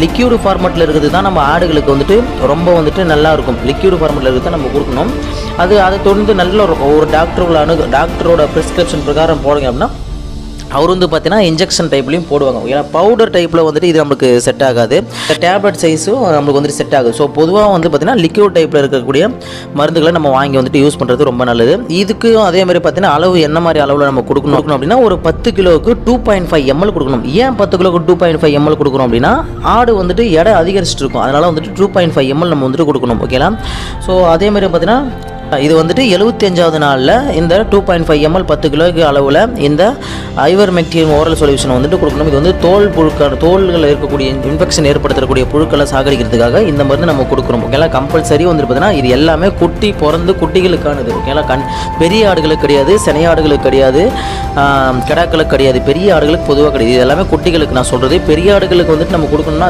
Liquid ஃபார்மெட்டில் இருக்கிறது தான் நம்ம ஆடுகளுக்கு வந்துட்டு ரொம்ப வந்துட்டு நல்லா இருக்கும். லிக்யூடு ஃபார்மெட்டில் இருக்கிறது தான் நம்ம கொடுக்கணும். அதை தொடர்ந்து நல்ல ஒரு டாக்டரோட ப்ரிஸ்கிரிப்ஷன் பிரகாரம் போடுங்க அப்படின்னா அவர் வந்து பார்த்தீங்கன்னா இன்ஜெக்ஷன் டைப்லையும் போடுவாங்க. ஏன்னா பவுடர் டைப்பில் வந்துட்டு இது நம்மளுக்கு செட் ஆகாது. டேப்லெட் சைஸும் நம்மளுக்கு வந்துட்டு செட் ஆகுது. ஸோ பொதுவாக வந்து பார்த்தீங்கன்னா லிக்யூட் டைப்பில் இருக்கக்கூடிய மருந்துகளை நம்ம வாங்கி வந்துட்டு யூஸ் பண்ணுறது ரொம்ப நல்லது. இதுக்கு அதே மாதிரி பார்த்தீங்கன்னா அளவு என்ன மாதிரி அளவில் நம்ம கொடுக்கணும் அப்படின்னா ஒரு 10 கிலோவுக்கு 2.5 ml கொடுக்கணும். ஏன் 10 கிலோவுக்கு 2.5 ml கொடுக்கணும் அப்படின்னா ஆடு வந்துட்டு எடை அதிகரிச்சுட்டு இருக்கும். அதனால் வந்துட்டு 2.5 ml நம்ம வந்துட்டு கொடுக்கணும். ஓகேங்களா? ஸோ அதே மாதிரி பார்த்தீங்கன்னா இது வந்துட்டு 75வது நாளில் இந்த 2.5 ml 10 கிலோக்கு அளவில் இந்த ஐவர்மெக்டின் ஓரல் சொல்யூஷன் வந்துட்டு கொடுக்கணும். இது வந்து தோள்களில் இருக்கக்கூடிய இன்ஃபெக்ஷன் ஏற்படுத்தக்கூடிய புழுக்களை சாகடிக்கிறதுக்காக இந்த மருந்து நம்ம கொடுக்குறோம். ஓகேங்களா? கம்பல்சரி வந்துட்டு பார்த்தீங்கன்னா இது எல்லாமே பிறந்து குட்டிகளுக்கானது. ஓகேங்களா? பெரிய ஆடுகளுக்கு கிடையாது, சினை ஆடுகளுக்கு கிடையாது, கிடாக்களுக்கு கிடையாது, பெரிய ஆடுகளுக்கு பொதுவாக கிடையாது. இது எல்லாமே குட்டிகளுக்கு நான் சொல்கிறது. பெரிய ஆடுகளுக்கு வந்துட்டு நம்ம கொடுக்கணும்னா